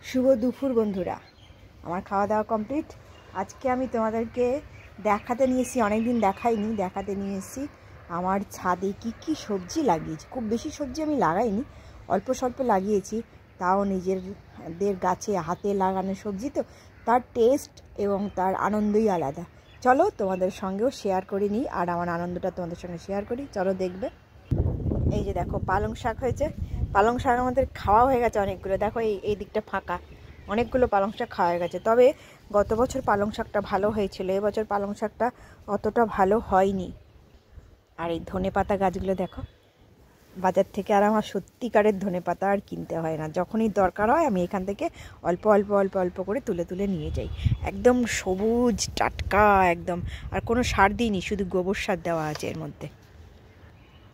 শুভ দুপুর বন্ধুরা, আমার খাওয়া দাওয়া কমপ্লিট। আজকে আমি তোমাদেরকে দেখাতে নিয়ে এসেছি, অনেকদিন দেখাইনি, দেখাতে নিয়ে এসেছি আমার ছাদে কি কি সবজি লাগিয়েছি। খুব বেশি সবজি আমি লাগাইনি, অল্প স্বল্প লাগিয়েছি, তাও নিজেদের গাছে হাতে লাগানো সবজি তো তার টেস্ট এবং তার আনন্দই আলাদা। চলো তোমাদের সঙ্গেও শেয়ার করে নিই, আর আমার আনন্দটা তোমাদের সঙ্গে শেয়ার করি। চলো দেখবে। এই যে দেখো পালং শাক হয়েছে। পালং শাক আমাদের খাওয়া হয়ে গেছে অনেকগুলো। দেখো এই দিকটা ফাঁকা, অনেকগুলো পালং শাক খাওয়া হয়ে গেছে। তবে গত বছর পালং শাকটা ভালো হয়েছিল, এবছর পালং শাকটা অতটা ভালো হয়নি। আর এই ধনেপাতা গাছগুলো দেখো, বাজার থেকে আর আমার সত্যিকারের ধনেপাতা আর কিনতে হয় না। যখনই দরকার হয় আমি এখান থেকে অল্প অল্প অল্প অল্প করে তুলে তুলে নিয়ে যাই। একদম সবুজ টাটকা একদম, আর কোনো সার দিইনি, শুধু গোবর সার দেওয়া আছে এর মধ্যে।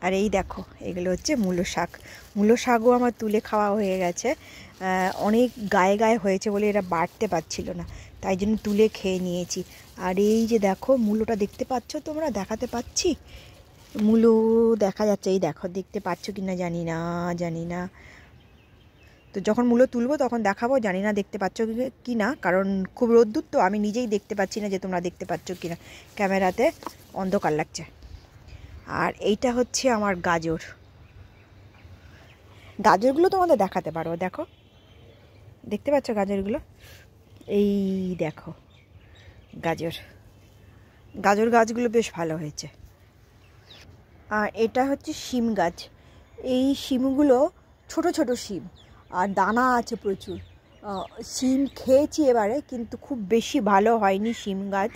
আর এই দেখো এগুলো হচ্ছে মূলো শাক। মূলো শাকও আমার তুলে খাওয়া হয়ে গেছে। অনেক গায়ে গায়ে হয়েছে বলে এরা বাড়তে পারছিল না, তাই জন্য তুলে খেয়ে নিয়েছি। আর এই যে দেখো মূলোটা দেখতে পাচ্ছ তোমরা, দেখাতে পাচ্ছি মূলো দেখা যাচ্ছে, এই দেখো দেখতে পাচ্ছ কি না জানি না। তো যখন মূলো তুলবো তখন দেখাবো, জানি না দেখতে পাচ্ছ কি না, কারণ খুব রোদ্দুর তো, আমি নিজেই দেখতে পাচ্ছি না যে তোমরা দেখতে পাচ্ছ কি না, ক্যামেরাতে অন্ধকার লাগছে। আর এইটা হচ্ছে আমার গাজর। গাজরগুলো তোমাদের দেখাতে পারো, দেখো দেখতে পাচ্ছ গাজরগুলো, এই দেখো গাজর গাছগুলো বেশ ভালো হয়েছে। আর এটা হচ্ছে শিম গাছ। এই শিমগুলো ছোট ছোট শিম, আর দানা আছে প্রচুর। শিম খেয়েছি এবারে, কিন্তু খুব বেশি ভালো হয়নি শিম গাছ।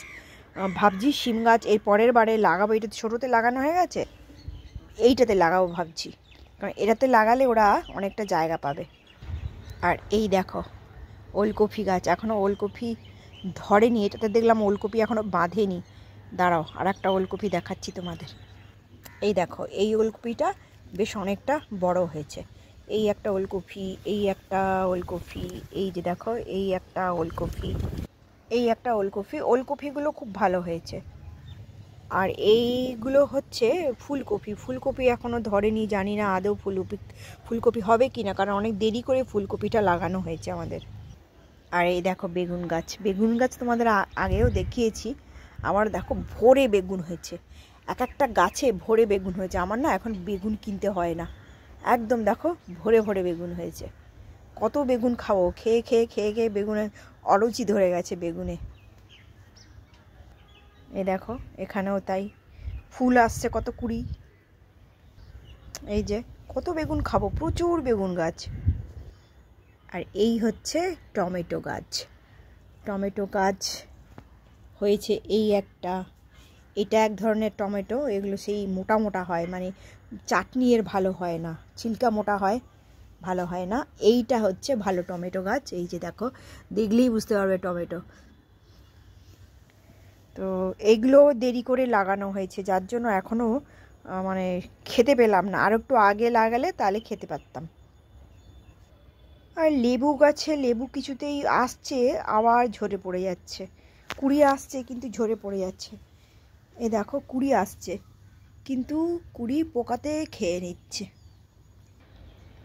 ভাবছি শিম গাছ এর পরের বারে লাগাবো। এটা ছোটোতে লাগানো হয়ে গেছে, এইটাতে লাগাবো ভাবছি, কারণ এটাতে লাগালে ওরা অনেকটা জায়গা পাবে। আর এই দেখো ওলকপি গাছ, এখনও ওলকপি ধরেনি। এটাতে দেখলাম ওলকপি এখনও বাঁধেনি। দাঁড়াও আর একটা ওলকপি দেখাচ্ছি তোমাদের। এই দেখো এই ওলকপিটা বেশ অনেকটা বড় হয়েছে। এই একটা ওলকপি, এই একটা ওলকপি, এই যে দেখো এই একটা ওলকপি, এই একটা ওলকপি। ওলকপিগুলো খুব ভালো হয়েছে। আর এইগুলো হচ্ছে ফুলকপি। ফুলকপি এখনও ধরেনি, জানি না আদৌ ফুলকপি হবে কি না, কারণ অনেক দেরি করে ফুলকপিটা লাগানো হয়েছে আমাদের। আর এই দেখো বেগুন গাছ তোমাদের আগেও দেখিয়েছি। আমার দেখো ভরে বেগুন হয়েছে, এক একটা গাছে ভরে বেগুন হয়েছে। আমার না এখন বেগুন কিনতে হয় না, একদম দেখো ভরে ভরে বেগুন হয়েছে। কত বেগুন খাবো, খেয়ে খেয়ে খেয়ে খেয়ে বেগুনে অরুচি ধরে গেছে বেগুনে। এই দেখো এখানেও তাই, ফুল আসছে কত কুড়ি। এই যে কত বেগুন খাবো, প্রচুর বেগুন গাছ। আর এই হচ্ছে টমেটো গাছ হয়েছে। এই একটা, এটা এক ধরনের টমেটো, এগুলো সেই মোটা মোটা হয়, মানে চাটনি এর ভালো হয় না, ছিলকা মোটা হয়, ভালো হয় না। এইটা হচ্ছে ভালো টমেটো গাছ। এই যে দেখো, দেখলেই বুঝতে পারবে টমেটো। তো এইগুলো দেরি করে লাগানো হয়েছে, যার জন্য এখনও মানে খেতে পেলাম না। আর একটু আগে লাগালে তাহলে খেতে পারতাম। আর লেবু গাছে লেবু কিছুতেই আসছে, আবার ঝরে পড়ে যাচ্ছে। কুড়ি আসছে কিন্তু ঝরে পড়ে যাচ্ছে। এই দেখো কুড়ি আসছে, কিন্তু কুড়ি পোকাতে খেয়ে নিচ্ছে।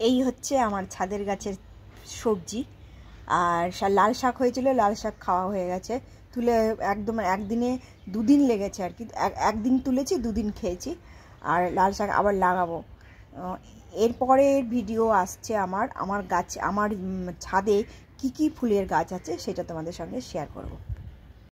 এই হচ্ছে আমার ছাদের গাছের সবজি। আর লাল শাক হয়েছিল, লাল শাক খাওয়া হয়ে গেছে তুলে, একদম একদিনে দুদিন লেগেছে আর কি। একদিন তুলেছি, দুদিন খেয়েছি। আর লাল শাক আবার লাগাবো। এরপরের ভিডিও আসছে আমার গাছ, আমার ছাদে কি কি ফুলের গাছ আছে সেটা তোমাদের সঙ্গে শেয়ার করব।